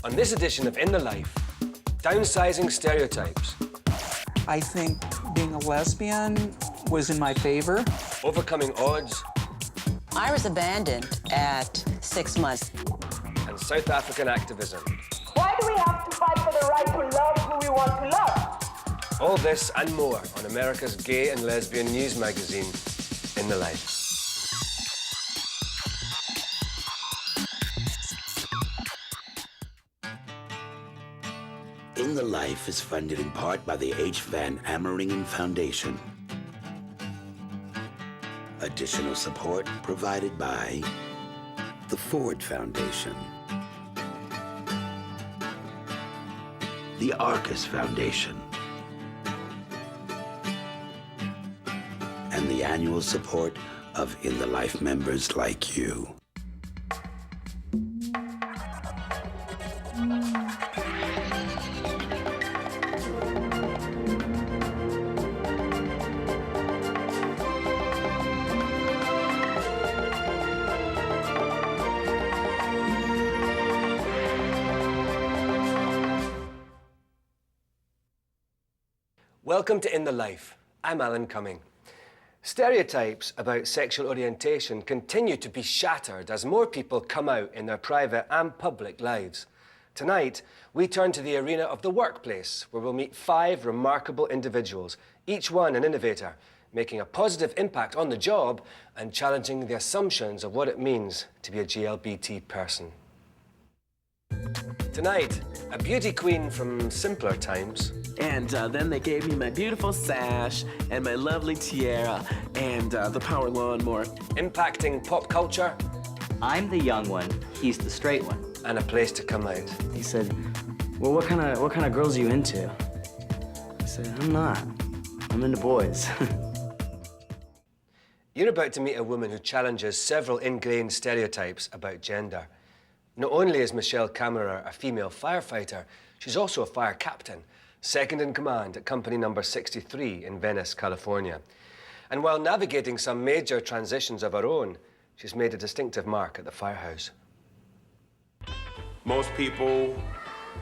On this edition of In the Life, Downsizing Stereotypes. I think being a lesbian was in my favor. Overcoming odds. I was abandoned at 6 months. And South African activism. Why do we have to fight for the right to love who we want to love? All this and more on America's gay and lesbian news magazine, In the Life. In the Life is funded in part by the H. Van Ameringen Foundation. Additional support provided by the Ford Foundation, the Arcus Foundation, and the annual support of In the Life members like you. Welcome to In the Life. I'm Alan Cumming. Stereotypes about sexual orientation continue to be shattered as more people come out in their private and public lives. Tonight, we turn to the arena of the workplace, where we'll meet 5 remarkable individuals, each one an innovator, making a positive impact on the job and challenging the assumptions of what it means to be a GLBT person. Tonight, a beauty queen from simpler times. And then they gave me my beautiful sash and my lovely tiara and the power lawnmower. Impacting pop culture. I'm the young one, he's the straight one. And a place to come out. He said, well, what kind of girls are you into? I said, I'm not. I'm into boys. You're about to meet a woman who challenges several ingrained stereotypes about gender. Not only is Michele Kammerer a female firefighter, she's also a fire captain, second in command at company number 63 in Venice, California. And while navigating some major transitions of her own, she's made a distinctive mark at the firehouse. Most people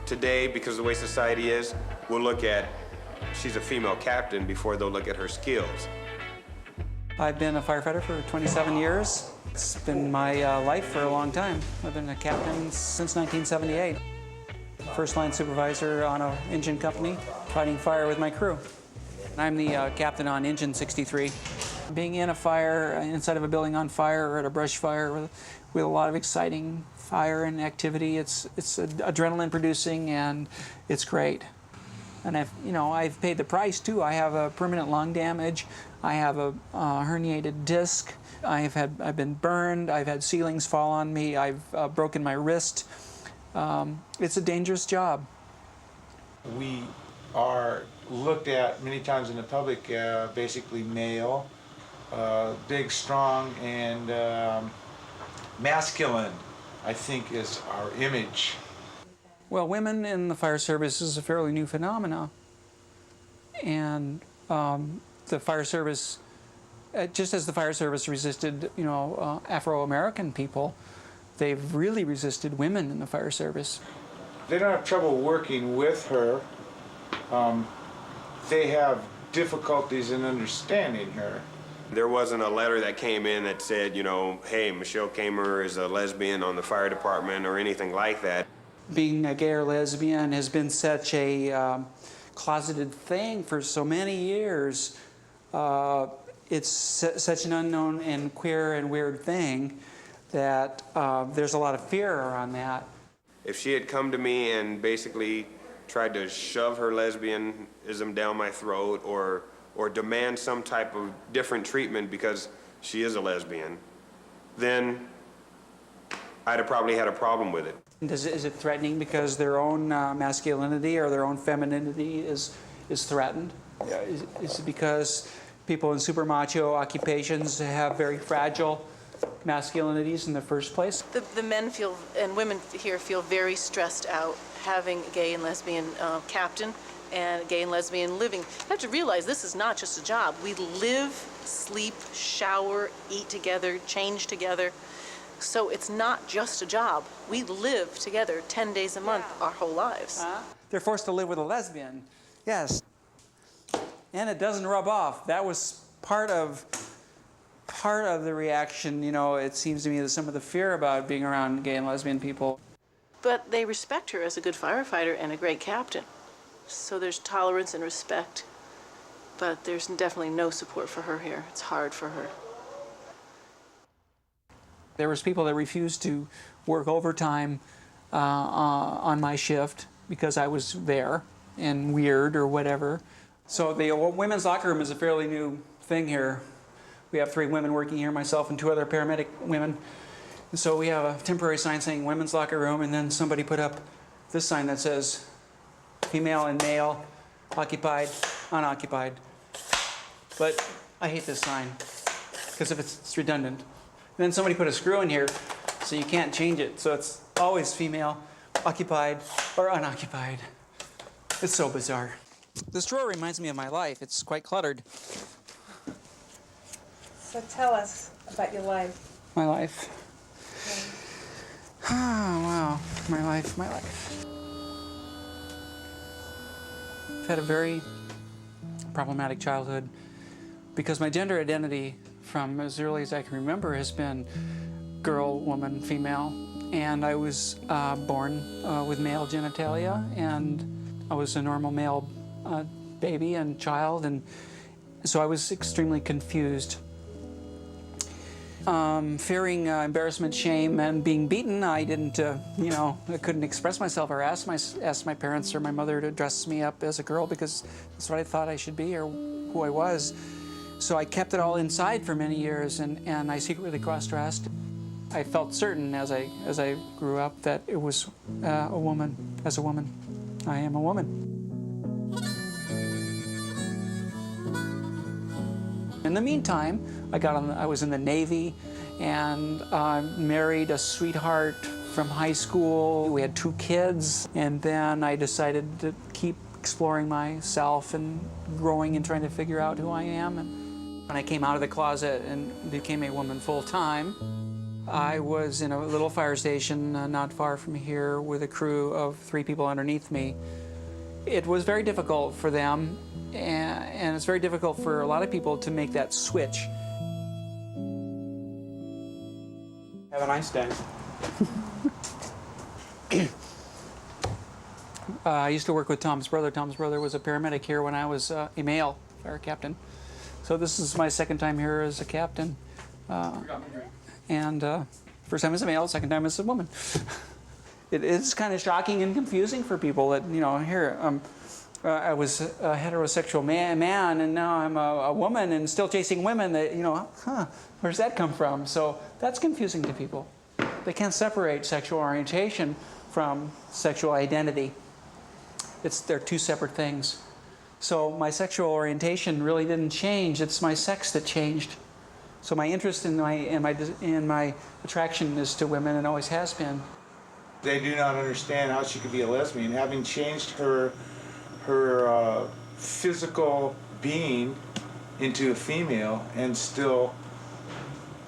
today, because of the way society is, will look at she's a female captain before they'll look at her skills. I've been a firefighter for 27 years. It's been my life for a long time. I've been a captain since 1978. First-line supervisor on an engine company, fighting fire with my crew. I'm the captain on Engine 63. Being in a fire, inside of a building on fire or at a brush fire with a lot of exciting fire and activity, it's adrenaline-producing and it's great. And I've paid the price too. I have a permanent lung damage. I have a herniated disc. I've been burned. I've had ceilings fall on me. I've broken my wrist. It's a dangerous job. We are looked at many times in the public, basically male, big, strong, and masculine, I think, is our image. Well, women in the fire service is a fairly new phenomenon. And the fire service, just as the fire service resisted, Afro-American people, they've really resisted women in the fire service. They don't have trouble working with her. They have difficulties in understanding her. There wasn't a letter that came in that said, hey, Michele Kammerer is a lesbian on the fire department or anything like that. Being a gay or lesbian has been such a closeted thing for so many years. It's such an unknown and queer and weird thing that there's a lot of fear around that. If she had come to me and basically tried to shove her lesbianism down my throat or demand some type of different treatment because she is a lesbian, then I'd have probably had a problem with it. Is it threatening because their own masculinity or their own femininity is threatened? Is it because people in super macho occupations have very fragile masculinities in the first place? The men feel, and women here feel very stressed out having a gay and lesbian captain and gay and lesbian living. You have to realize this is not just a job. We live, sleep, shower, eat together, change together. So it's not just a job. We live together 10 days a month our whole lives. They're forced to live with a lesbian. Yes. And it doesn't rub off. That was part of the reaction, you know, it seems to me, that some of the fear about being around gay and lesbian people. But they respect her as a good firefighter and a great captain. So there's tolerance and respect, but there's definitely no support for her here. It's hard for her. There was people that refused to work overtime on my shift because I was there and weird or whatever. So the women's locker room is a fairly new thing here. We have 3 women working here, myself and 2 other paramedic women. And so we have a temporary sign saying women's locker room, and then somebody put up this sign that says female and male, occupied, unoccupied. But I hate this sign because it's redundant. And then somebody put a screw in here so you can't change it. So it's always female, occupied, or unoccupied. It's so bizarre. This drawer reminds me of my life. It's quite cluttered. So tell us about your life. My life. Oh, wow. My life. I've had a very problematic childhood because my gender identity from as early as I can remember has been girl, woman, female. And I was born with male genitalia, and I was a normal male baby and child, and so I was extremely confused. Fearing embarrassment, shame, and being beaten, I didn't, I couldn't express myself or ask my parents or my mother to dress me up as a girl because that's what I thought I should be or who I was. So I kept it all inside for many years, and I secretly cross-dressed. I felt certain as I grew up that it was a woman. As a woman, I am a woman. In the meantime, I was in the Navy, and married a sweetheart from high school. We had 2 kids, and then I decided to keep exploring myself and growing and trying to figure out who I am. And when I came out of the closet and became a woman full-time, I was in a little fire station not far from here with a crew of 3 people underneath me. It was very difficult for them, and it's very difficult for a lot of people to make that switch. Have a nice day. I used to work with Tom's brother. Tom's brother was a paramedic here when I was a male fire captain. So this is my 2nd time here as a captain. And first time as a male, 2nd time as a woman. It is kind of shocking and confusing for people that, here, I was a heterosexual man, and now I'm a woman and still chasing women. That, where's that come from? So that's confusing to people. They can't separate sexual orientation from sexual identity. They're 2 separate things. So my sexual orientation really didn't change. It's my sex that changed. So my interest in my attraction is to women and always has been. They do not understand how she could be a lesbian, having changed her physical being into a female and still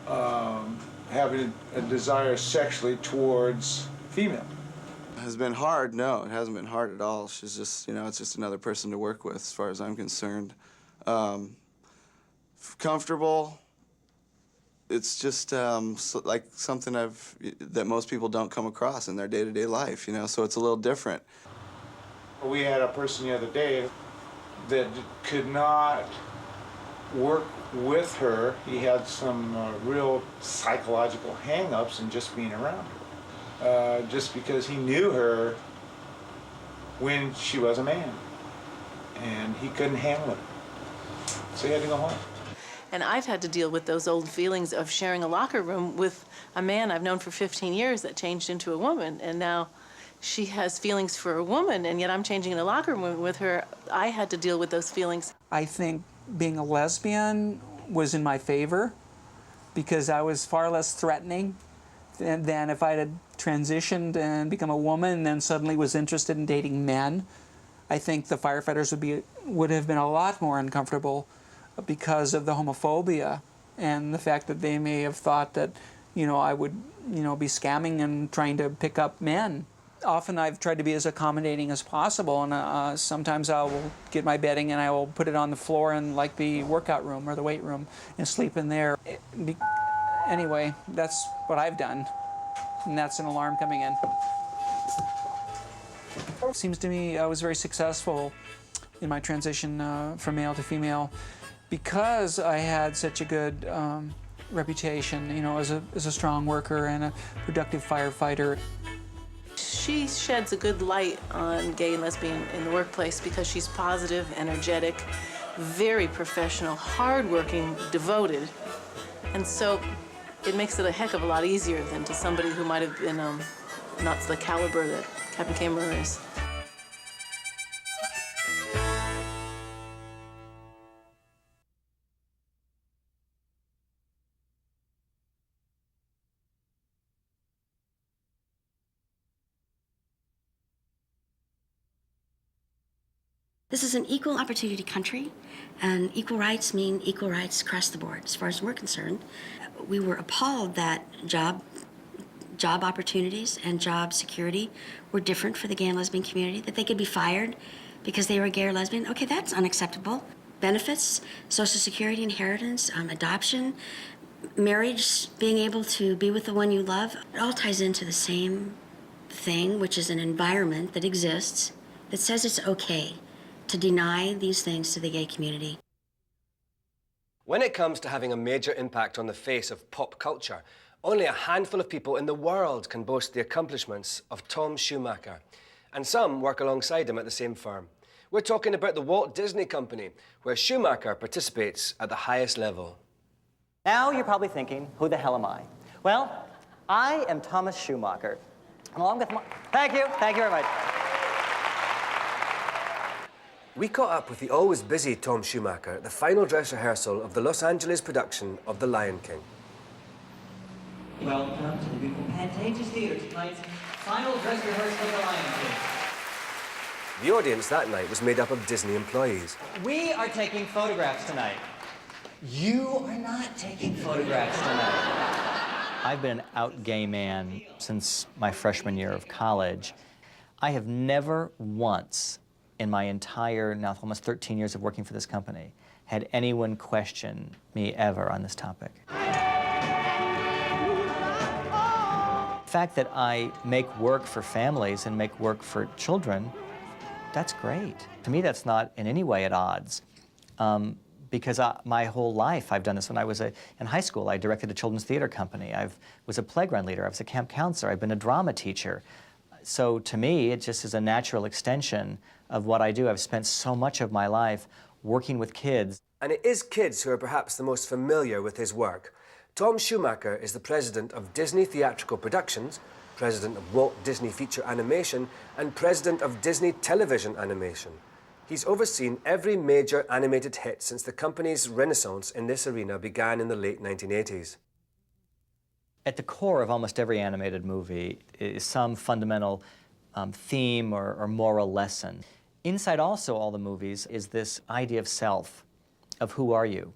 having a desire sexually towards female. Has been hard? No, it hasn't been hard at all. She's just, it's just another person to work with as far as I'm concerned. Comfortable. It's just like something that most people don't come across in their day-to-day life, so it's a little different. We had a person the other day that could not work with her. He had some real psychological hang-ups in just being around her, just because he knew her when she was a man, and he couldn't handle it, so he had to go home. And I've had to deal with those old feelings of sharing a locker room with a man I've known for 15 years that changed into a woman, and now she has feelings for a woman, and yet I'm changing in a locker room with her. I had to deal with those feelings. I think being a lesbian was in my favor because I was far less threatening than if I had transitioned and become a woman and then suddenly was interested in dating men. I think the firefighters would have been a lot more uncomfortable because of the homophobia and the fact that they may have thought that I would, be scamming and trying to pick up men. Often I've tried to be as accommodating as possible, and sometimes I will get my bedding and I will put it on the floor in like the workout room or the weight room and sleep in there. Anyway, that's what I've done, and that's an alarm coming in. It seems to me I was very successful in my transition from male to female because I had such a good reputation, as a strong worker and a productive firefighter. She sheds a good light on gay and lesbian in the workplace because she's positive, energetic, very professional, hardworking, devoted. And so it makes it a heck of a lot easier than to somebody who might have been not to the caliber that Captain Kammerer is. This is an equal opportunity country, and equal rights mean equal rights across the board. As far as we're concerned, we were appalled that job opportunities and job security were different for the gay and lesbian community, that they could be fired because they were gay or lesbian. Okay, that's unacceptable. Benefits, Social Security, inheritance, adoption, marriage, being able to be with the one you love, it all ties into the same thing, which is an environment that exists that says it's okay to deny these things to the gay community. When it comes to having a major impact on the face of pop culture, only a handful of people in the world can boast the accomplishments of Tom Schumacher, and some work alongside him at the same firm. We're talking about the Walt Disney Company, where Schumacher participates at the highest level. Now you're probably thinking, who the hell am I? Well, I am Thomas Schumacher, along with my... Thank you very much. We caught up with the always busy Tom Schumacher at the final dress rehearsal of the Los Angeles production of The Lion King. Welcome to the beautiful Pantages Theater, tonight's final dress rehearsal of The Lion King. The audience that night was made up of Disney employees. We are taking photographs tonight. You are not taking photographs tonight. I've been an out gay man since my freshman year of college. I have never once in my entire, now almost 13 years of working for this company, had anyone question me ever on this topic. The fact that I make work for families and make work for children, that's great. To me, that's not in any way at odds. Because my whole life I've done this. When I was in high school, I directed a children's theater company. I was a playground leader. I was a camp counselor. I've been a drama teacher. So to me, it just is a natural extension of what I do. I've spent so much of my life working with kids. And it is kids who are perhaps the most familiar with his work. Tom Schumacher is the president of Disney Theatrical Productions, president of Walt Disney Feature Animation, and president of Disney Television Animation. He's overseen every major animated hit since the company's renaissance in this arena began in the late 1980s. At the core of almost every animated movie is some fundamental theme or moral lesson. Inside also all the movies is this idea of self, of who are you?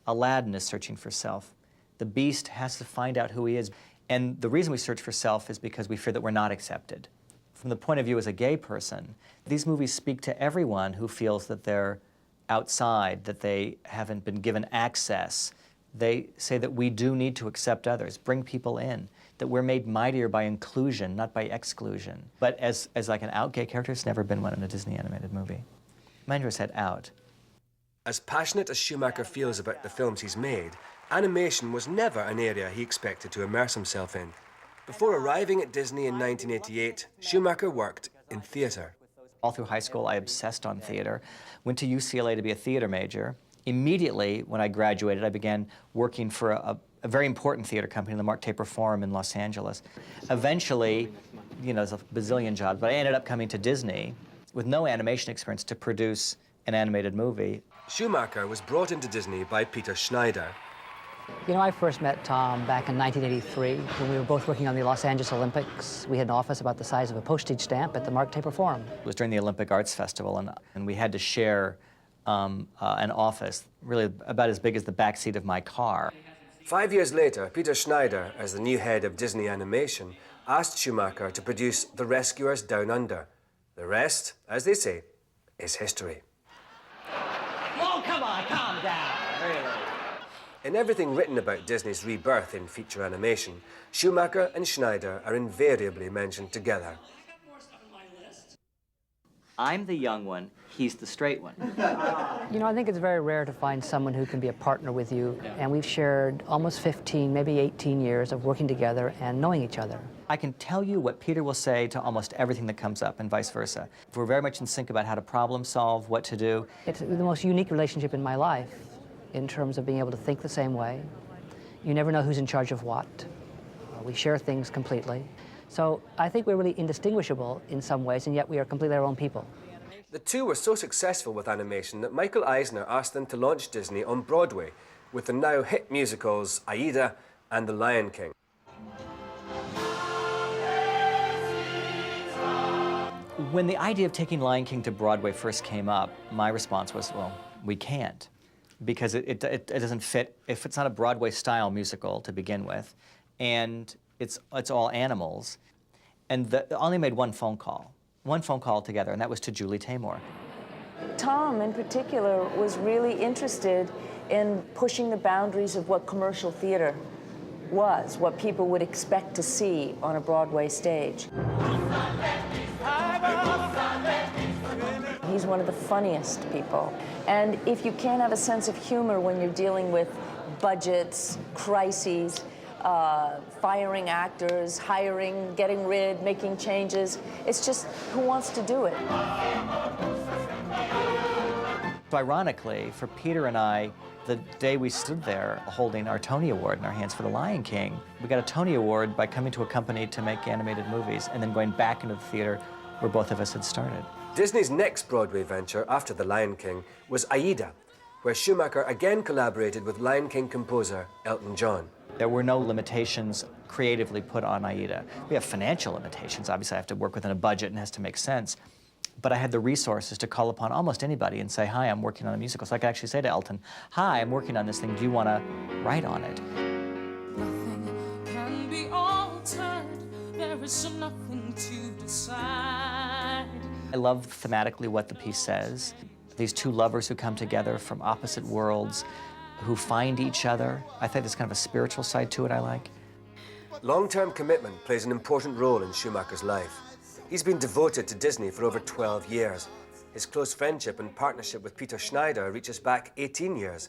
Aladdin is searching for self. The Beast has to find out who he is. And the reason we search for self is because we fear that we're not accepted. From the point of view as a gay person, these movies speak to everyone who feels that they're outside, that they haven't been given access. They say that we do need to accept others, bring people in, that we're made mightier by inclusion, not by exclusion. But as like an out gay character, it's never been one in a Disney animated movie. Mind you, I said out. As passionate as Schumacher feels about the films he's made, animation was never an area he expected to immerse himself in. Before arriving at Disney in 1988, Schumacher worked in theater. All through high school, I obsessed on theater. Went to UCLA to be a theater major. Immediately, when I graduated, I began working for a very important theater company, the Mark Taper Forum in Los Angeles. Eventually, there's a bazillion jobs, but I ended up coming to Disney with no animation experience to produce an animated movie. Schumacher was brought into Disney by Peter Schneider. I first met Tom back in 1983 when we were both working on the Los Angeles Olympics. We had an office about the size of a postage stamp at the Mark Taper Forum. It was during the Olympic Arts Festival, and we had to share an office really about as big as the back seat of my car. 5 years later, Peter Schneider, as the new head of Disney Animation, asked Schumacher to produce The Rescuers Down Under. The rest, as they say, is history. Oh, come on, calm down. Really? In everything written about Disney's rebirth in feature animation, Schumacher and Schneider are invariably mentioned together. I'm the young one, he's the straight one. You know, I think it's very rare to find someone who can be a partner with you, and we've shared almost 15, maybe 18 years of working together and knowing each other. I can tell you what Peter will say to almost everything that comes up, and vice versa. We're very much in sync about how to problem solve, what to do. It's the most unique relationship in my life in terms of being able to think the same way. You never know who's in charge of what. We share things completely. So I think we're really indistinguishable in some ways, and yet we are completely our own people. The two were so successful with animation that Michael Eisner asked them to launch Disney on Broadway with the now hit musicals Aida and The Lion King. When the idea of taking Lion King to Broadway first came up, my response was, well, we can't, because it doesn't fit. If it's not a Broadway-style musical to begin with, and it's all animals, and I only made one phone call together, and that was to Julie Taymor. Tom, in particular, was really interested in pushing the boundaries of what commercial theater was, what people would expect to see on a Broadway stage. He's one of the funniest people. And if you can't have a sense of humor when you're dealing with budgets, crises, firing actors, hiring, getting rid, making changes, it's just who wants to do it? So ironically, for Peter and I, the day we stood there holding our Tony Award in our hands for The Lion King, we got a Tony Award by coming to a company to make animated movies and then going back into the theater where both of us had started. Disney's next Broadway venture after The Lion King was Aida, where Schumacher again collaborated with Lion King composer Elton John. There were no limitations creatively put on Aida. We have financial limitations. Obviously, I have to work within a budget and it has to make sense. But I had the resources to call upon almost anybody and say, hi, I'm working on a musical. So I could actually say to Elton, hi, I'm working on this thing. Do you want to write on it? Nothing can be altered. There is nothing to decide. I love thematically what the piece says. These two lovers who come together from opposite worlds, who find each other. I think there's kind of a spiritual side to it I like. Long-term commitment plays an important role in Schumacher's life. He's been devoted to Disney for over 12 years. His close friendship and partnership with Peter Schneider reaches back 18 years.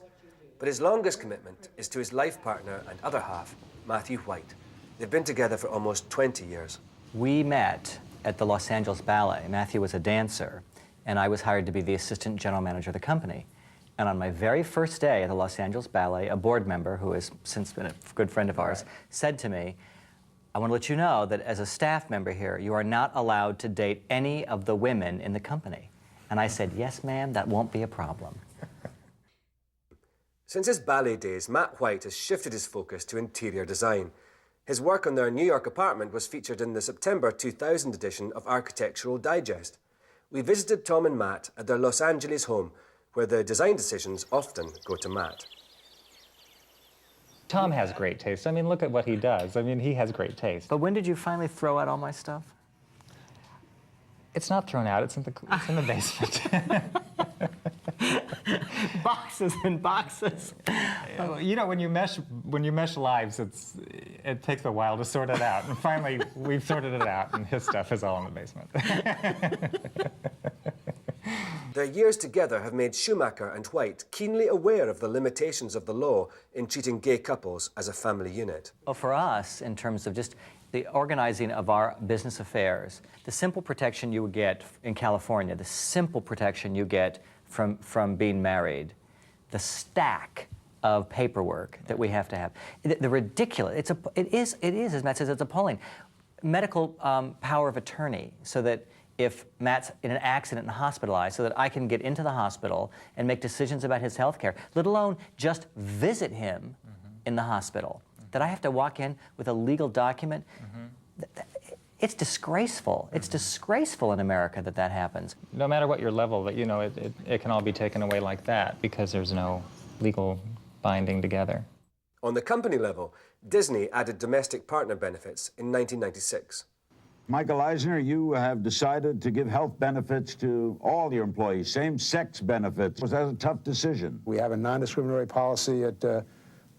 But his longest commitment is to his life partner and other half, Matthew White. They've been together for almost 20 years. We met at the Los Angeles Ballet. Matthew was a dancer, and I was hired to be the assistant general manager of the company. And on my very first day at the Los Angeles Ballet, a board member, who has since been a good friend of ours, said to me, I want to let you know that as a staff member here, you are not allowed to date any of the women in the company. And I said, yes, ma'am, that won't be a problem. Since his ballet days, Matt White has shifted his focus to interior design. His work on their New York apartment was featured in the September 2000 edition of Architectural Digest. We visited Tom and Matt at their Los Angeles home, where the design decisions often go to Matt. Tom has great taste. I mean, look at what he does. I mean, he has great taste. But when did you finally throw out all my stuff? It's not thrown out. It's in the basement. Boxes and boxes. You know, when you mesh lives, it takes a while to sort it out. And finally, we've sorted it out, and his stuff is all in the basement. Their years together have made Schumacher and White keenly aware of the limitations of the law in treating gay couples as a family unit. Well, for us, in terms of just the organizing of our business affairs, the simple protection you would get in California, the simple protection you get from being married, the stack of paperwork that we have to have, the ridiculous, it is, as Matt says, it's appalling. Medical power of attorney, so that if Matt's in an accident and hospitalized, so that I can get into the hospital and make decisions about his health care, let alone just visit him in the hospital. That I have to walk in with a legal document. It's disgraceful. It's disgraceful in America that that happens. No matter what your level, that you know, it can all be taken away like that because there's no legal binding together. On the company level, Disney added domestic partner benefits in 1996. Michael Eisner, you have decided to give health benefits to all your employees, same-sex benefits. Was that a tough decision? We have a non-discriminatory policy at the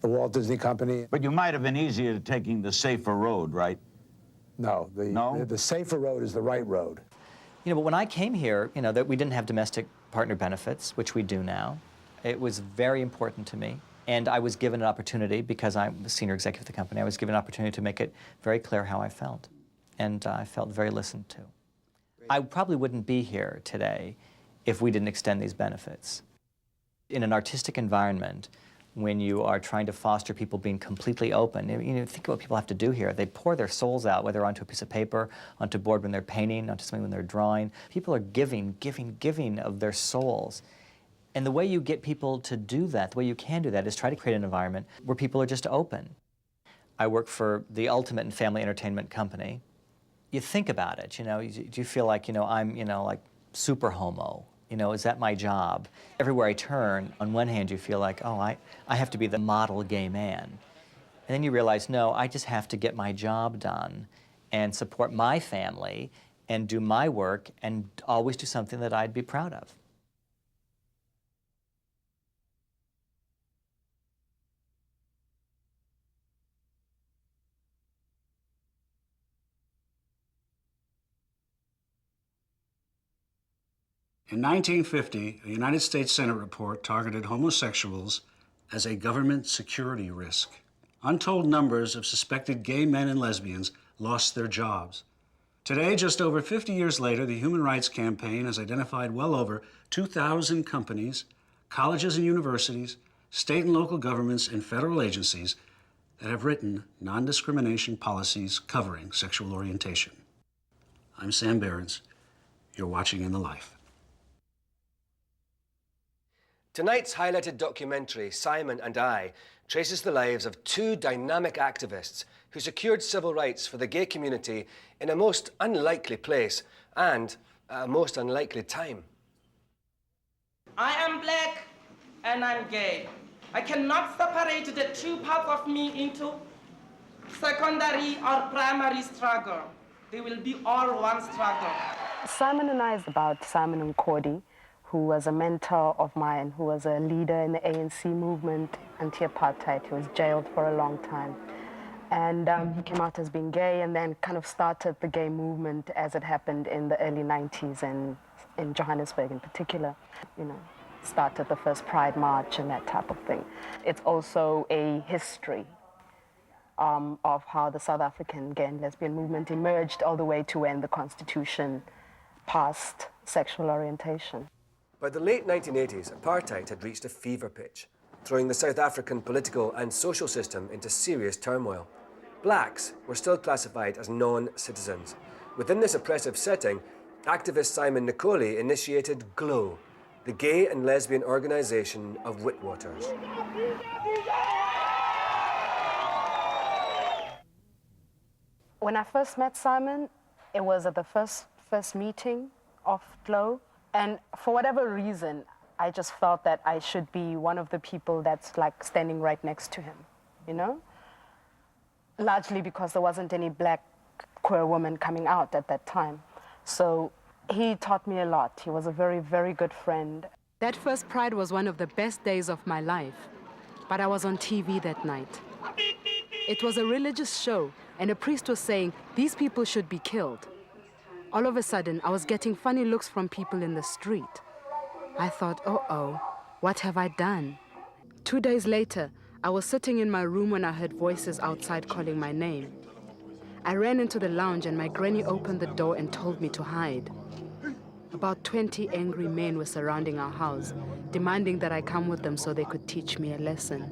Walt Disney Company. But you might have been easier taking the safer road, right? No, the safer road is the right road. You know, but when I came here, you know, that we didn't have domestic partner benefits, which we do now. It was very important to me. And I was given an opportunity, because I'm the senior executive of the company, I was given an opportunity to make it very clear how I felt. And I felt very listened to. I probably wouldn't be here today if we didn't extend these benefits. In an artistic environment, when you are trying to foster people being completely open, you know, think of what people have to do here. They pour their souls out, whether onto a piece of paper, onto board when they're painting, onto something when they're drawing. People are giving of their souls. And the way you get people to do that, the way you can do that, is try to create an environment where people are just open. I work for the ultimate in family entertainment company. You think about it, you know, do you feel like, you know, I'm, you know, like super homo? You know, is that my job? Everywhere I turn, on one hand, you feel like, oh, I have to be the model gay man. And then you realize, no, I just have to get my job done and support my family and do my work and always do something that I'd be proud of. In 1950, a United States Senate report targeted homosexuals as a government security risk. Untold numbers of suspected gay men and lesbians lost their jobs. Today, just over 50 years later, the Human Rights Campaign has identified well over 2,000 companies, colleges and universities, state and local governments, and federal agencies that have written non-discrimination policies covering sexual orientation. I'm Sam Behrens. You're watching In the Life. Tonight's highlighted documentary, Simon and I, traces the lives of two dynamic activists who secured civil rights for the gay community in a most unlikely place and at a most unlikely time. I am black and I'm gay. I cannot separate the two parts of me into secondary or primary struggle. They will be all one struggle. Simon and I is about Simon Nkoli, who was a mentor of mine, who was a leader in the ANC movement, anti-apartheid. He was jailed for a long time. And he came out as being gay and then kind of started the gay movement as it happened in the early 90s and in Johannesburg in particular. You know, started the first Pride March and that type of thing. It's also a history of how the South African gay and lesbian movement emerged all the way to when the Constitution passed sexual orientation. By the late 1980s, apartheid had reached a fever pitch, throwing the South African political and social system into serious turmoil. Blacks were still classified as non-citizens. Within this oppressive setting, activist Simon Nkoli initiated GLOW, the Gay and Lesbian Organization of Witwateers. When I first met Simon, it was at the first meeting of GLOW. And for whatever reason, I just felt that I should be one of the people that's like standing right next to him, you know? Largely because there wasn't any black queer woman coming out at that time. So he taught me a lot. He was a very, very good friend. That first Pride was one of the best days of my life, but I was on TV that night. It was a religious show, and a priest was saying, these people should be killed. All of a sudden, I was getting funny looks from people in the street. I thought, uh-oh, what have I done? 2 days later, I was sitting in my room when I heard voices outside calling my name. I ran into the lounge and my granny opened the door and told me to hide. About 20 angry men were surrounding our house, demanding that I come with them so they could teach me a lesson.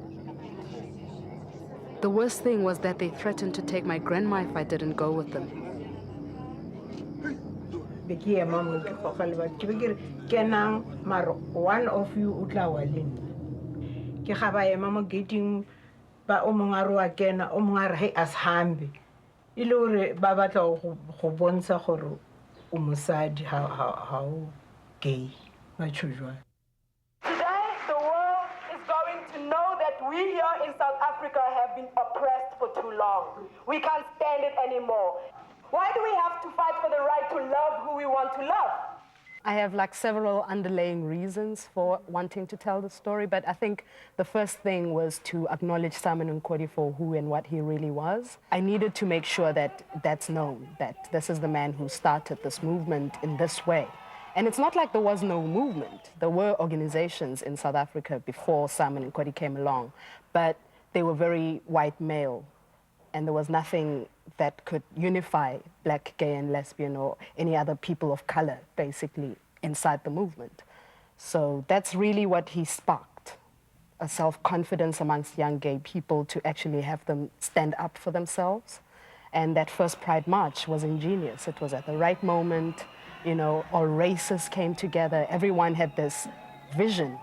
The worst thing was that they threatened to take my grandma if I didn't go with them. One of you utla walin. Ke khaba ye mama getting ba o mongaro wa kena o mongare he as hambi. Ile hore ba batla go bontsha gore o mosadi how gay ba tshojwa. Today the world is going to know that that we here in South Africa have been oppressed for too long. We can't stand it anymore. Why do we have to fight for the right to love who we want to love? I have like several underlying reasons for wanting to tell the story, but I think the first thing was to acknowledge Simon Nkoli for who and what he really was. I needed to make sure that that's known, that this is the man who started this movement in this way. And it's not like there was no movement. There were organizations in South Africa before Simon Nkoli came along, but they were very white male, and there was nothing that could unify black, gay, and lesbian or any other people of color, basically, inside the movement. So that's really what he sparked, a self-confidence amongst young gay people to actually have them stand up for themselves. And that first Pride March was ingenious. It was at the right moment, you know, all races came together, everyone had this vision.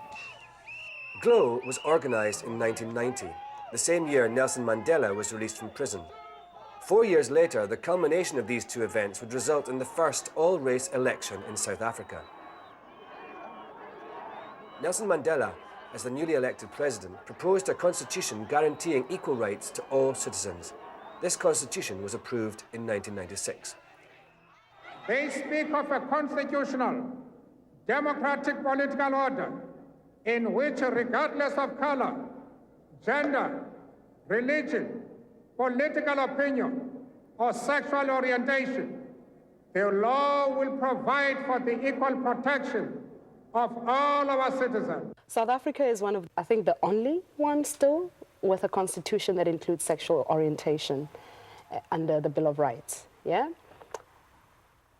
GLOW was organized in 1990, the same year Nelson Mandela was released from prison. 4 years later, the culmination of these two events would result in the first all-race election in South Africa. Nelson Mandela, as the newly elected president, proposed a constitution guaranteeing equal rights to all citizens. This constitution was approved in 1996. They speak of a constitutional, democratic political order in which, regardless of color, gender, religion, political opinion, or sexual orientation, the law will provide for the equal protection of all our citizens. South Africa is one of, I think, the only one still with a constitution that includes sexual orientation under the Bill of Rights, yeah?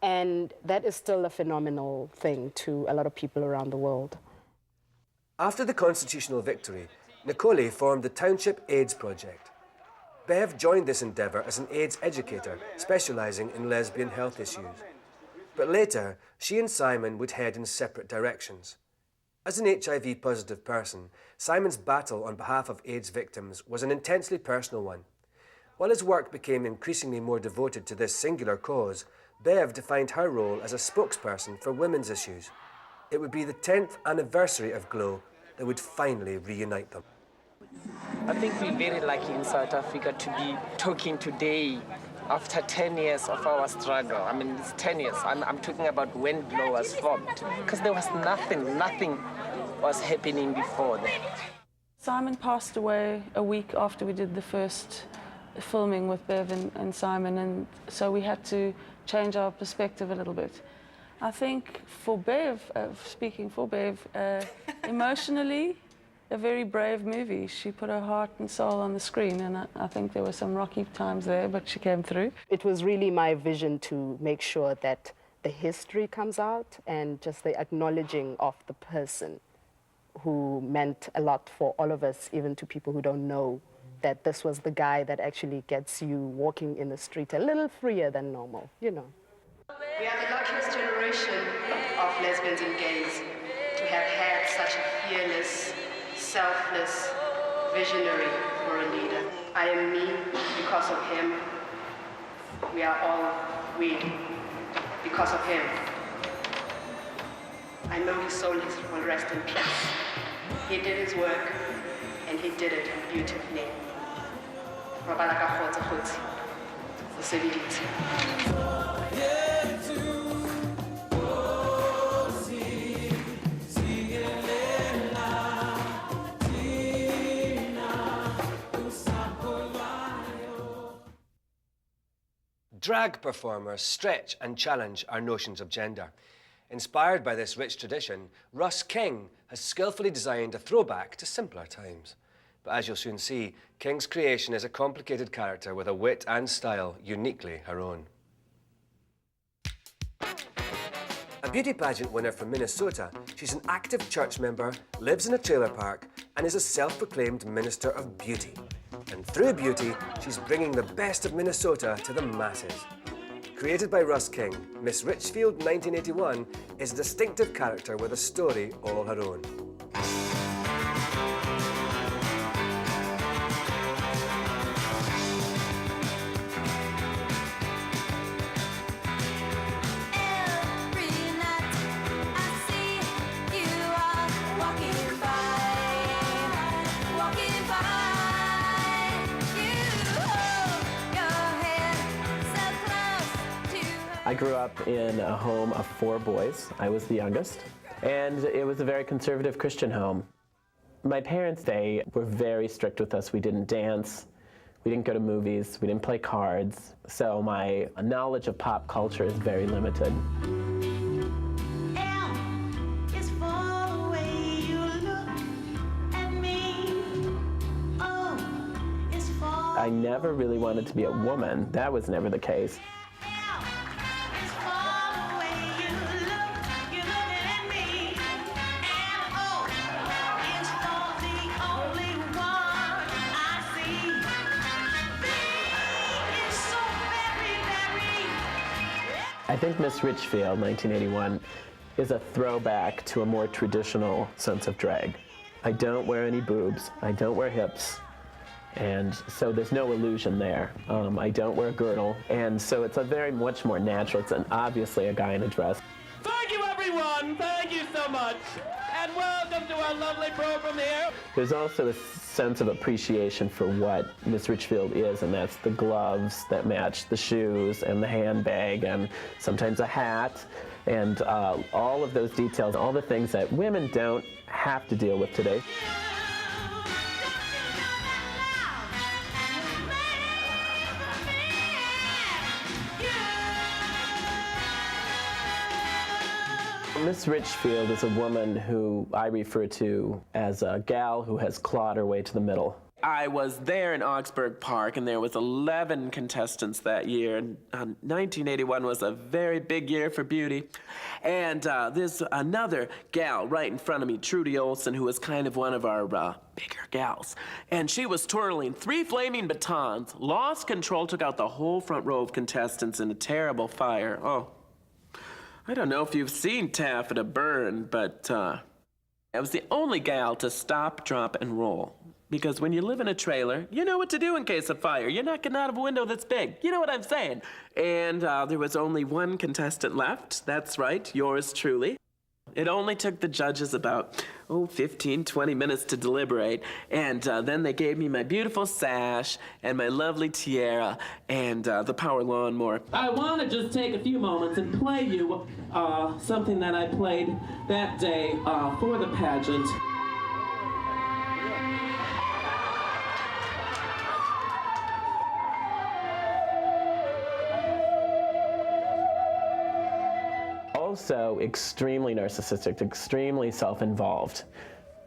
And that is still a phenomenal thing to a lot of people around the world. After the constitutional victory, Nkoli formed the Township AIDS Project. Bev joined this endeavour as an AIDS educator, specialising in lesbian health issues. But later, she and Simon would head in separate directions. As an HIV-positive person, Simon's battle on behalf of AIDS victims was an intensely personal one. While his work became increasingly more devoted to this singular cause, Bev defined her role as a spokesperson for women's issues. It would be the 10th anniversary of GLOW that would finally reunite them. I think we're very lucky in South Africa to be talking today after 10 years of our struggle. I mean, it's 10 years. I'm talking about when GLOW was formed, because there was nothing was happening before that. Simon passed away a week after we did the first filming with Bev and Simon, and so we had to change our perspective a little bit. I think for Bev, speaking for Bev, emotionally, a very brave movie. She put her heart and soul on the screen, and I think there were some rocky times there, but she came through. It was really my vision to make sure that the history comes out and just the acknowledging of the person who meant a lot for all of us, even to people who don't know that this was the guy that actually gets you walking in the street a little freer than normal, you know. We are the luckiest generation of lesbians and gays to have had such a fearless, selfless visionary for a leader. I am me because of him. We are all we because of him. I know his soul will rest in peace. He did his work, and he did it beautifully. Drag performers stretch and challenge our notions of gender. Inspired by this rich tradition, Russ King has skillfully designed a throwback to simpler times. But as you'll soon see, King's creation is a complicated character with a wit and style uniquely her own. A beauty pageant winner from Minnesota, she's an active church member, lives in a trailer park, and is a self-proclaimed minister of beauty. And through beauty, she's bringing the best of Minnesota to the masses. Created by Russ King, Miss Richfield 1981 is a distinctive character with a story all her own. Walking by I grew up in a home of 4 boys. I was the youngest, and it was a very conservative Christian home. My parents, they were very strict with us. We didn't dance, we didn't go to movies, we didn't play cards, so my knowledge of pop culture is very limited. I never really wanted to be a woman. That was never the case. I think Miss Richfield, 1981, is a throwback to a more traditional sense of drag. I don't wear any boobs, I don't wear hips, and so there's no illusion there. I don't wear a girdle, and so it's a very much more natural. It's obviously a guy in a dress. Thank you, everyone! Thank you so much! And welcome to our lovely program here. There's also a sense of appreciation for what Miss Richfield is, and that's the gloves that match the shoes and the handbag and sometimes a hat, and all of those details, all the things that women don't have to deal with today. Miss Richfield is a woman who I refer to as a gal who has clawed her way to the middle. I was there in Augsburg Park, and there was 11 contestants that year. And 1981 was a very big year for beauty. And there's another gal right in front of me, Trudy Olson, who was kind of one of our bigger gals. And she was twirling 3 flaming batons, lost control, took out the whole front row of contestants in a terrible fire. Oh, I don't know if you've seen taffeta burn, but I was the only gal to stop, drop, and roll. Because when you live in a trailer, you know what to do in case of fire. You're not getting out of a window that's big. You know what I'm saying? And there was only one contestant left. That's right, yours truly. It only took the judges about, 15, 20 minutes to deliberate. And then they gave me my beautiful sash and my lovely tiara and the power lawnmower. I want to just take a few moments and play you something that I played that day for the pageant. Also extremely narcissistic, extremely self-involved.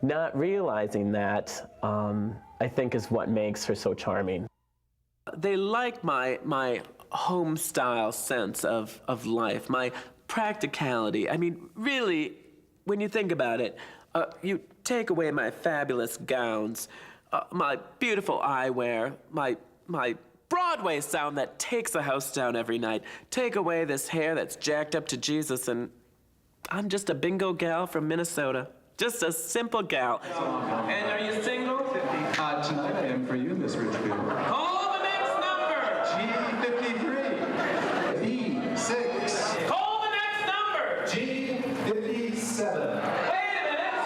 Not realizing that, I think, is what makes her so charming. They like my home style sense of life, my practicality. I mean, really, when you think about it, you take away my fabulous gowns, my beautiful eyewear, my Broadway sound that takes a house down every night. Take away this hair that's jacked up to Jesus, and I'm just a bingo gal from Minnesota. Just a simple gal. And are you single? Tonight I am for you, Miss Richfield. Call the next number! G53. B6. Call the next number! G57. Wait a minute!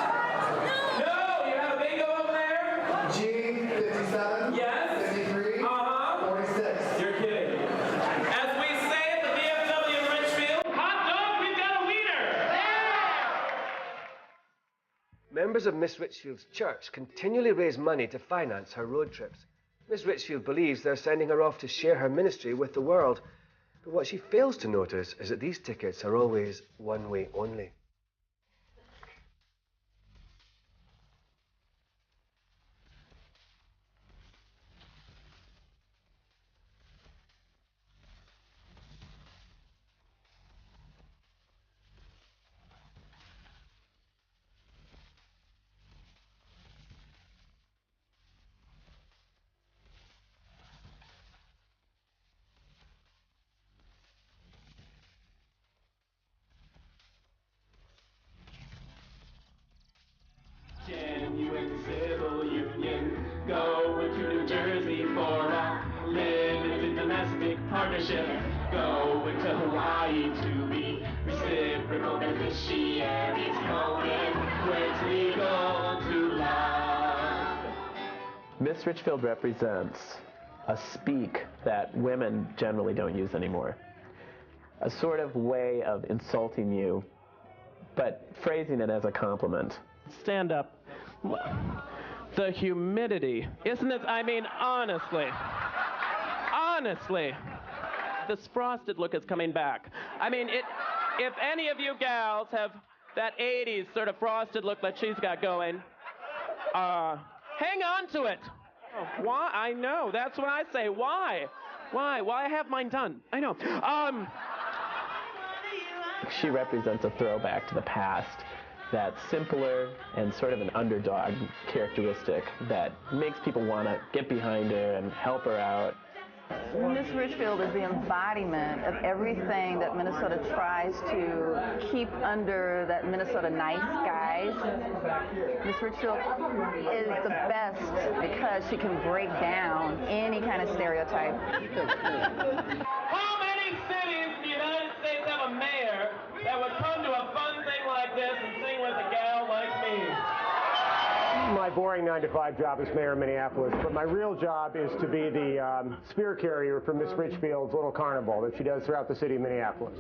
No, you have a bingo over there? G57. Yes? 53. 46. You're kidding. As we say at the BMW in Richfield, hot dog, we've got a wiener! Members of Miss Richfield's church continually raise money to finance her road trips. Miss Richfield believes they're sending her off to share her ministry with the world. But what she fails to notice is that these tickets are always one-way only. Genuine civil union, going to New Jersey for a limited domestic partnership, going to Hawaii to be reciprocal beneficiaries, going where it's legal to love. Miss Richfield represents a speak that women generally don't use anymore. a sort of way of insulting you, but phrasing it as a compliment. Stand up. The humidity. Isn't it? I mean, honestly. Honestly. This frosted look is coming back. I mean, if any of you gals have that 80s sort of frosted look that she's got going, hang on to it. Oh, why? I know. That's what I say. Why? Why? Why have mine done? I know. She represents a throwback to the past, that simpler and sort of an underdog characteristic that makes people want to get behind her and help her out. Miss Richfield is the embodiment of everything that Minnesota tries to keep under that Minnesota nice guys. Miss Richfield is the best because she can break down any kind of stereotype. How many cities in the United States have a mayor that would come to a fun thing like this and sing with a gal like me? My boring 9-to-5 job is mayor of Minneapolis, but my real job is to be the spear carrier for Miss Richfield's little carnival that she does throughout the city of Minneapolis.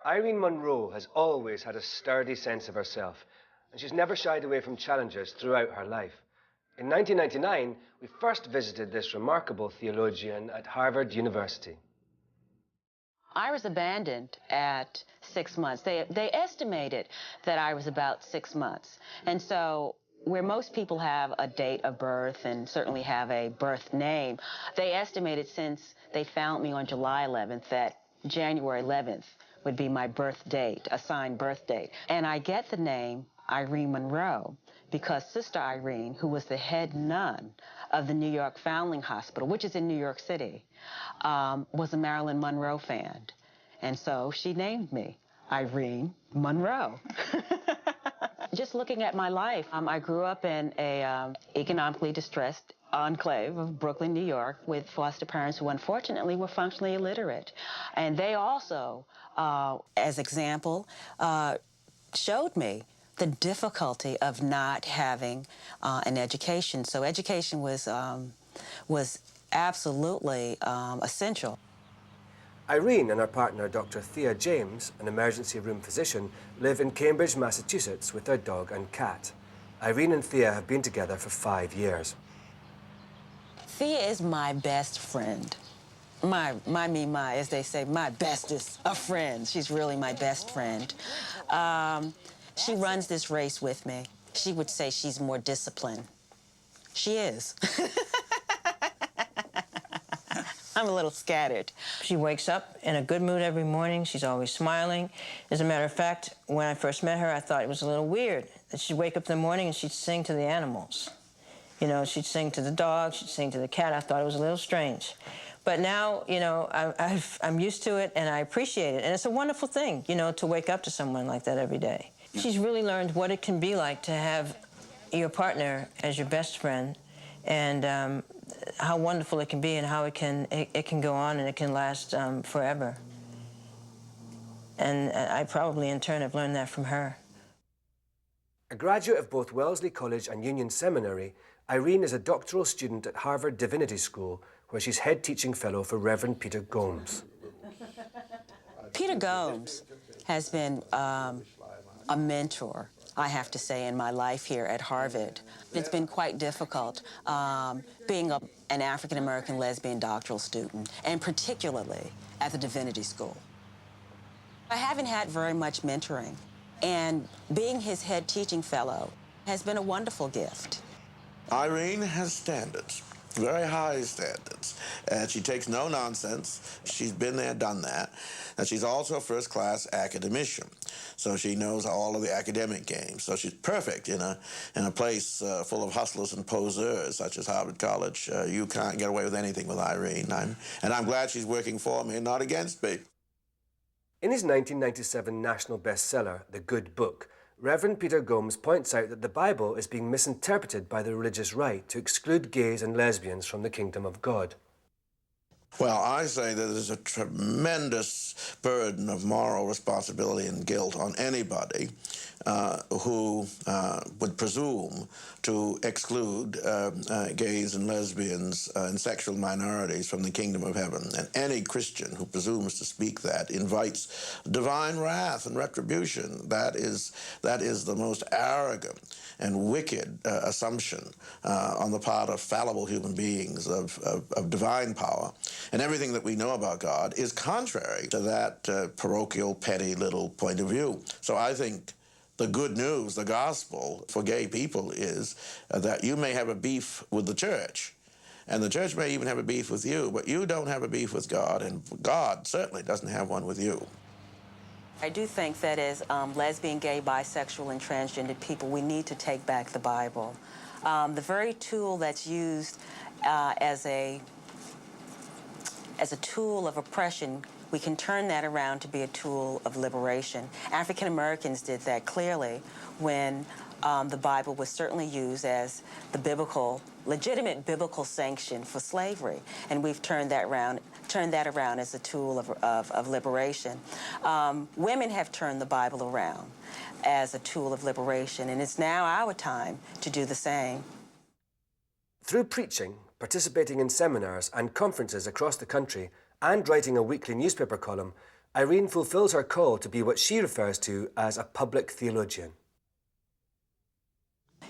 Irene Monroe has always had a sturdy sense of herself, and she's never shied away from challenges throughout her life. In 1999, we first visited this remarkable theologian at Harvard University. I was abandoned at 6 months. They estimated that I was about 6 months. And so where most people have a date of birth and certainly have a birth name, they estimated since they found me on July 11th that January 11th would be my birth date, assigned birth date. And I get the name Irene Monroe because Sister Irene, who was the head nun of the New York Foundling Hospital, which is in New York City, was a Marilyn Monroe fan. And so she named me Irene Monroe. Just looking at my life, I grew up in a economically distressed enclave of Brooklyn, New York, with foster parents who unfortunately were functionally illiterate. And they also, as example, showed me the difficulty of not having an education. So education was absolutely essential. Irene and her partner, Dr. Thea James, an emergency room physician, live in Cambridge, Massachusetts with their dog and cat. Irene and Thea have been together for 5 years. Thea is my best friend. My, as they say, my bestest of friends. She's really my best friend. She runs this race with me. She would say she's more disciplined. She is. I'm a little scattered. She wakes up in a good mood every morning. She's always smiling. As a matter of fact, when I first met her, I thought it was a little weird that she'd wake up in the morning and she'd sing to the animals. You know, she'd sing to the dog, she'd sing to the cat. I thought it was a little strange. But now, you know, I'm used to it and I appreciate it. And it's a wonderful thing, you know, to wake up to someone like that every day. She's really learned what it can be like to have your partner as your best friend and how wonderful it can be and how it can go on and it can last forever. And I probably, in turn, have learned that from her. A graduate of both Wellesley College and Union Seminary, Irene is a doctoral student at Harvard Divinity School, where she's head teaching fellow for Reverend Peter Gomes. Peter Gomes has been a mentor, I have to say, in my life here at Harvard. It's been quite difficult being an African-American lesbian doctoral student, and particularly at the Divinity School. I haven't had very much mentoring, and being his head teaching fellow has been a wonderful gift. Irene has standards, very high standards, and she takes no nonsense. She's been there, done that, and she's also a first-class academician, so she knows all of the academic games. So she's perfect in a place full of hustlers and poseurs, such as Harvard College. You can't get away with anything with Irene, and I'm glad she's working for me, not against me. In his 1997 national bestseller, The Good Book, Reverend Peter Gomes points out that the Bible is being misinterpreted by the religious right to exclude gays and lesbians from the kingdom of God. Well, I say that there's a tremendous burden of moral responsibility and guilt on anybody who would presume to exclude gays and lesbians and sexual minorities from the kingdom of heaven. And any Christian who presumes to speak that invites divine wrath and retribution. That is the most arrogant and wicked assumption on the part of fallible human beings of divine power. And everything that we know about God is contrary to that parochial, petty little point of view. So I think the good news, the gospel for gay people is that you may have a beef with the church, and the church may even have a beef with you, but you don't have a beef with God, and God certainly doesn't have one with you. I do think that as lesbian, gay, bisexual, and transgender people, we need to take back the Bible. The very tool that's used as a tool of oppression, we can turn that around to be a tool of liberation. African Americans did that clearly when the Bible was certainly used as the legitimate biblical sanction for slavery, and we've turned that around as a tool of liberation. Women have turned the Bible around as a tool of liberation, and it's now our time to do the same. Through preaching, participating in seminars and conferences across the country, and writing a weekly newspaper column, Irene fulfills her call to be what she refers to as a public theologian.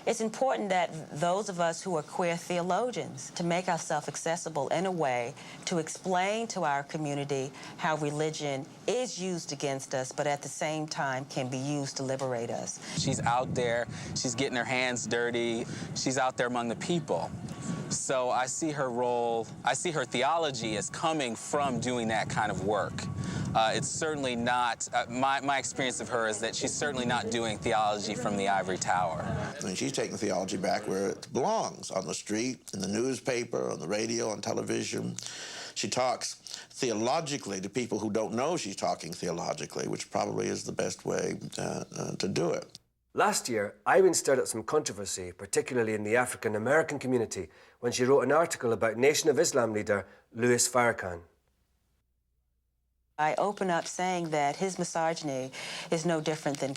It's important that those of us who are queer theologians to make ourselves accessible in a way to explain to our community how religion is used against us, but at the same time can be used to liberate us. She's out there, she's getting her hands dirty, she's out there among the people. So I see her role, I see her theology as coming from doing that kind of work. It's certainly not, my experience of her is that she's certainly not doing theology from the ivory tower. I mean, she's taking theology back where it belongs, on the street, in the newspaper, on the radio, on television. She talks theologically to people who don't know she's talking theologically, which probably is the best way to do it. Last year, Irene stirred up some controversy, particularly in the African American community, when she wrote an article about Nation of Islam leader Louis Farrakhan. I open up saying that his misogyny is no different than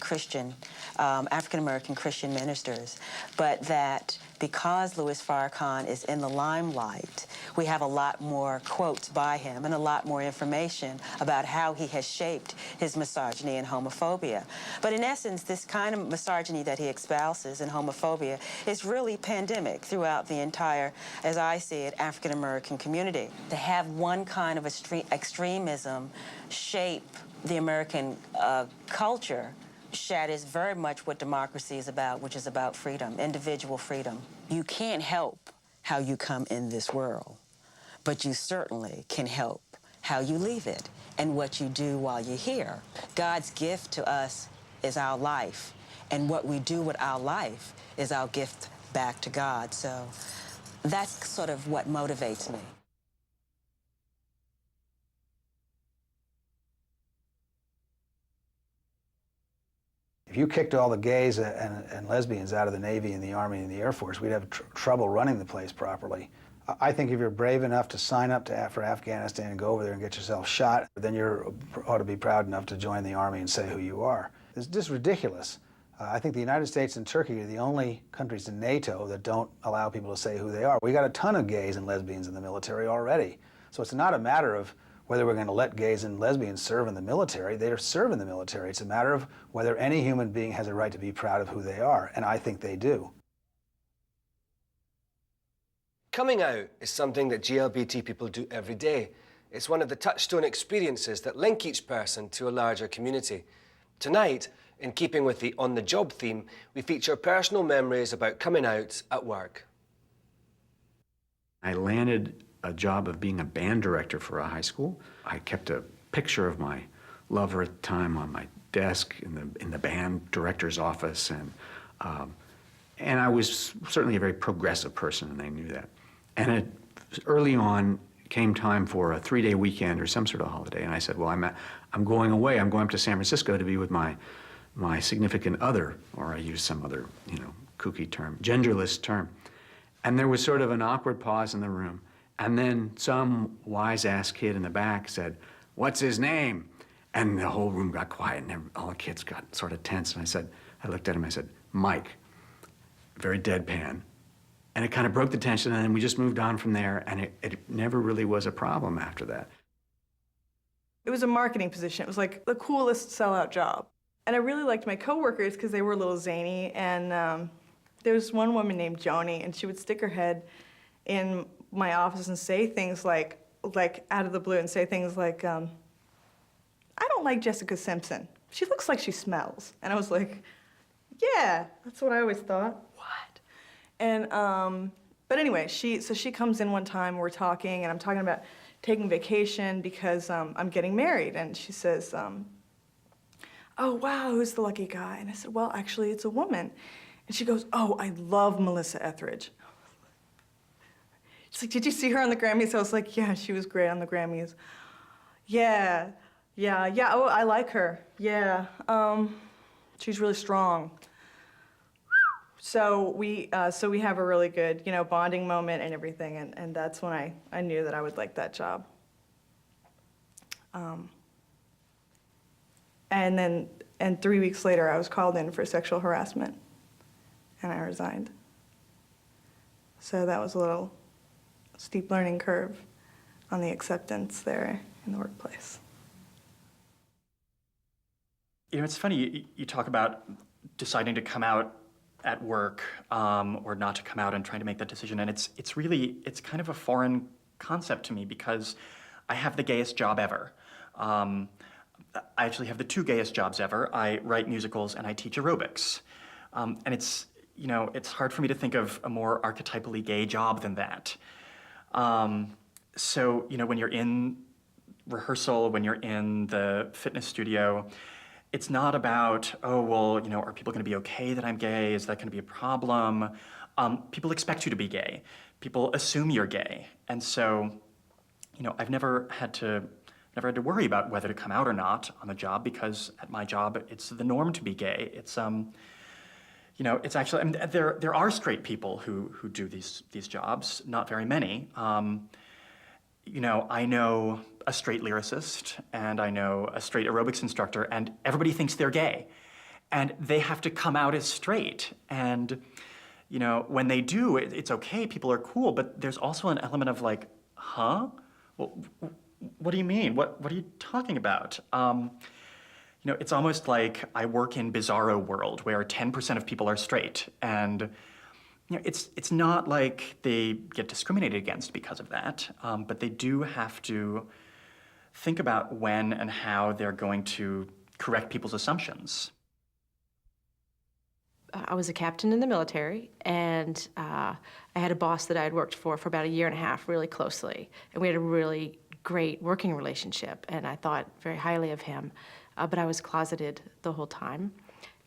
African-American Christian ministers, but that because Louis Farrakhan is in the limelight, we have a lot more quotes by him and a lot more information about how he has shaped his misogyny and homophobia. But in essence, this kind of misogyny that he espouses and homophobia is really pandemic throughout the entire, as I see it, African-American community. To have one kind of extremism shape the American culture shatters very much what democracy is about, which is about freedom, individual freedom. You can't help how you come in this world, but you certainly can help how you leave it and what you do while you're here. God's gift to us is our life, and what we do with our life is our gift back to God. So that's sort of what motivates me. If you kicked all the gays and lesbians out of the Navy and the Army and the Air Force, we'd have trouble running the place properly. I think if you're brave enough to sign up for Afghanistan and go over there and get yourself shot, then you ought to be proud enough to join the Army and say who you are. It's just ridiculous. I think the United States and Turkey are the only countries in NATO that don't allow people to say who they are. We got a ton of gays and lesbians in the military already. So it's not a matter of whether we're going to let gays and lesbians serve in the military. They serve in the military. It's a matter of whether any human being has a right to be proud of who they are, and I think they do. Coming out is something that GLBT people do every day. It's one of the touchstone experiences that link each person to a larger community. Tonight, in keeping with the on-the-job theme, we feature personal memories about coming out at work. I landed a job of being a band director for a high school. I kept a picture of my lover at the time on my desk in the band director's office, and I was certainly a very progressive person, and they knew that. And early on, came time for a 3-day weekend or some sort of holiday, and I said, well, I'm going away. I'm going up to San Francisco to be with my significant other, or I used some other, kooky term, genderless term. And there was sort of an awkward pause in the room. And then some wise-ass kid in the back said, what's his name? And the whole room got quiet, and all the kids got sort of tense. And I looked at him, I said, Mike, very deadpan. And it kind of broke the tension, and then we just moved on from there, and it never really was a problem after that. It was a marketing position. It was like the coolest sellout job. And I really liked my coworkers because they were a little zany. And there was one woman named Joni, and she would stick her head in my office and say things like out of the blue, and say things like, I don't like Jessica Simpson. She looks like she smells. And I was like, yeah, that's what I always thought. What? And, but anyway, she comes in one time, we're talking, and I'm talking about taking vacation because I'm getting married. And she says, oh, wow, who's the lucky guy? And I said, well, actually, it's a woman. And she goes, oh, I love Melissa Etheridge. She's like, did you see her on the Grammys? I was like, yeah, she was great on the Grammys. Yeah, oh, I like her. Yeah, she's really strong. So we have a really good, bonding moment and everything, and that's when I knew that I would like that job. And 3 weeks later, I was called in for sexual harassment, and I resigned. So that was a little steep learning curve on the acceptance there in the workplace. It's funny, you talk about deciding to come out at work or not to come out and trying to make that decision, and it's kind of a foreign concept to me because I have the gayest job ever. I actually have the 2 gayest jobs ever. I write musicals and I teach aerobics. And it's hard for me to think of a more archetypally gay job than that. So, when you're in rehearsal, when you're in the fitness studio, it's not about, oh, well, are people going to be okay that I'm gay? Is that going to be a problem? People expect you to be gay. People assume you're gay. And so, I've never had to worry about whether to come out or not on the job because at my job, it's the norm to be gay. It's, it's actually, there are straight people who do these jobs, not very many. I know a straight lyricist and I know a straight aerobics instructor, and everybody thinks they're gay. And they have to come out as straight. And, when they do, it's okay, people are cool, but there's also an element of like, huh? Well, what do you mean? What are you talking about? It's almost like I work in bizarro world where 10% of people are straight, and it's not like they get discriminated against because of that, but they do have to think about when and how they're going to correct people's assumptions. I was a captain in the military, and I had a boss that I had worked for about 1.5 years really closely, and we had a really great working relationship, and I thought very highly of him, but I was closeted the whole time.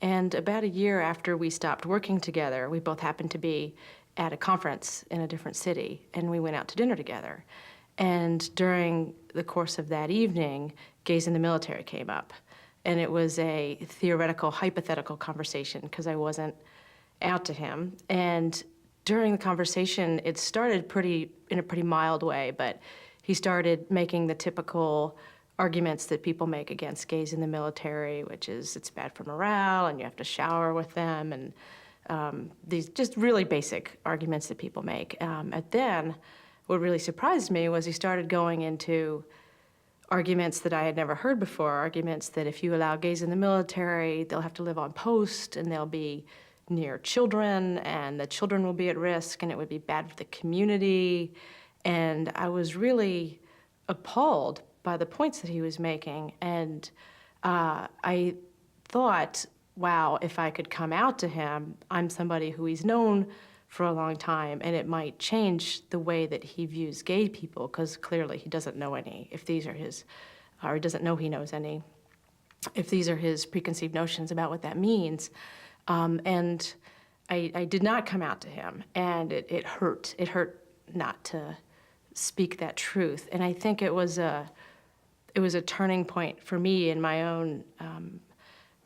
And about 1 year after we stopped working together, we both happened to be at a conference in a different city, and we went out to dinner together. And during the course of that evening, gays in the military came up. And it was a theoretical, hypothetical conversation because I wasn't out to him. And during the conversation, it started in a pretty mild way, but he started making the typical arguments that people make against gays in the military, which is it's bad for morale and you have to shower with them, and these just really basic arguments that people make. And then what really surprised me was he started going into arguments that I had never heard before, arguments that if you allow gays in the military, they'll have to live on post and they'll be near children and the children will be at risk and it would be bad for the community. And I was really appalled by the points that he was making. And I thought, wow, if I could come out to him, I'm somebody who he's known for a long time, and it might change the way that he views gay people, because clearly he doesn't know any, if these are his, or he doesn't know he knows any, if these are his preconceived notions about what that means. And I did not come out to him, and it hurt. It hurt not to speak that truth. And I think it was a turning point for me in my own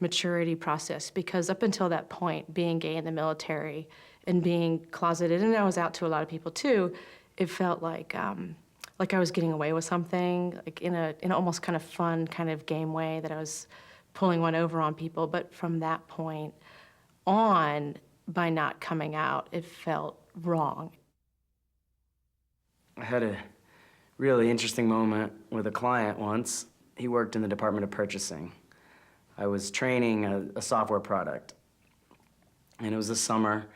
maturity process, because up until that point, being gay in the military and being closeted, and I was out to a lot of people too, it felt like I was getting away with something, like in an almost kind of fun, kind of game way, that I was pulling one over on people. But from that point on, by not coming out, it felt wrong. I had a really interesting moment with a client once. He worked in the Department of Purchasing. I was training a software product, and it was the summer,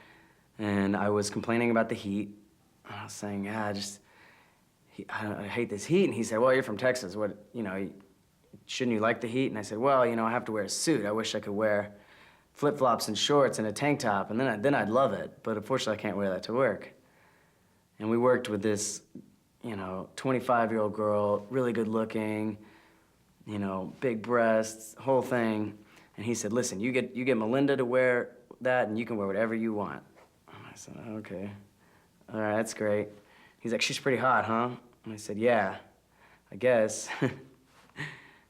and I was complaining about the heat. I was saying, yeah, I hate this heat. And he said, well, you're from Texas. What, shouldn't you like the heat? And I said, well, I have to wear a suit. I wish I could wear flip-flops and shorts and a tank top, and then I'd love it. But unfortunately, I can't wear that to work. And we worked with this, 25-year-old girl, really good looking, big breasts, whole thing. And he said, listen, you get Melinda to wear that, and you can wear whatever you want. And I said, okay. All right, that's great. He's like, she's pretty hot, huh? And I said, yeah, I guess.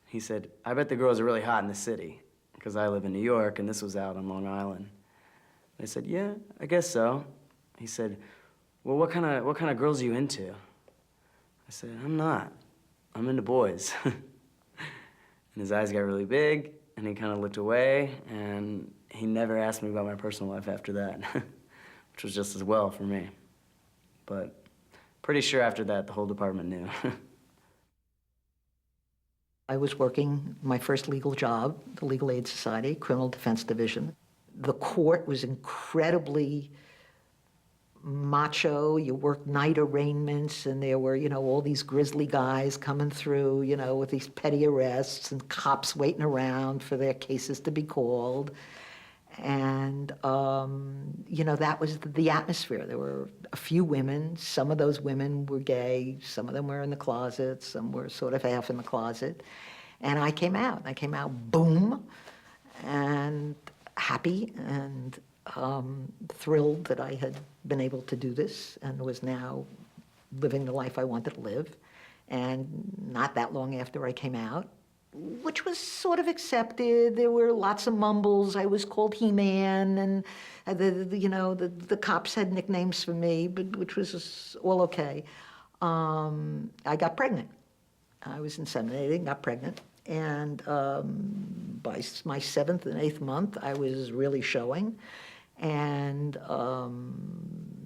He said, I bet the girls are really hot in the city, because I live in New York, and this was out on Long Island. I said, yeah, I guess so. He said, well, what kind of girls are you into? I said, I'm not. I'm into boys. And his eyes got really big, and he kind of looked away, and he never asked me about my personal life after that, which was just as well for me. But pretty sure after that, the whole department knew. I was working my first legal job, the Legal Aid Society, Criminal Defense Division. The court was incredibly macho. You worked night arraignments, and there were, all these grisly guys coming through, with these petty arrests, and cops waiting around for their cases to be called. And, that was the atmosphere. There were a few women. Some of those women were gay. Some of them were in the closet. Some were sort of half in the closet. And I came out. I came out, boom, and happy and thrilled that I had been able to do this and was now living the life I wanted to live. And not that long after I came out, which was sort of accepted. There were lots of mumbles. I was called He-Man, and the cops had nicknames for me, but which was all okay. I got pregnant. I was inseminating, got pregnant, and by my 7th and 8th month, I was really showing. And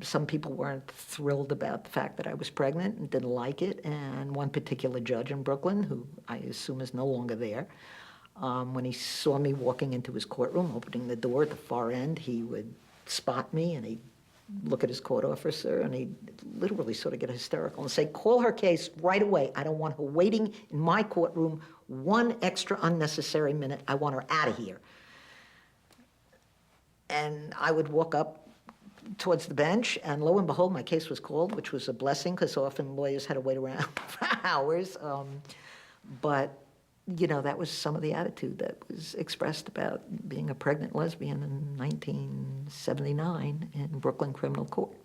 some people weren't thrilled about the fact that I was pregnant and didn't like it. And one particular judge in Brooklyn, who I assume is no longer there, when he saw me walking into his courtroom, opening the door at the far end, he would spot me and he'd look at his court officer and he'd literally sort of get hysterical and say, call her case right away. I don't want her waiting in my courtroom one extra unnecessary minute. I want her out of here. And I would walk up towards the bench, and lo and behold, my case was called, which was a blessing, because often lawyers had to wait around for hours. But, that was some of the attitude that was expressed about being a pregnant lesbian in 1979 in Brooklyn Criminal Court.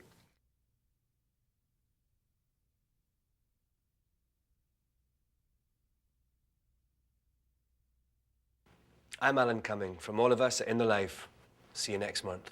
I'm Alan Cumming. From all of us at In the Life. See you next month.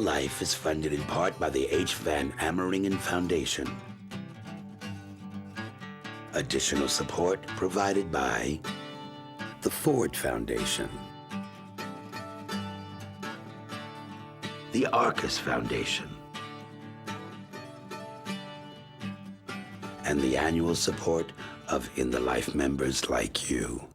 Life is funded in part by the H. Van Ameringen Foundation. Additional support provided by the Ford Foundation, the Arcus Foundation, and the annual support of In the Life members like you.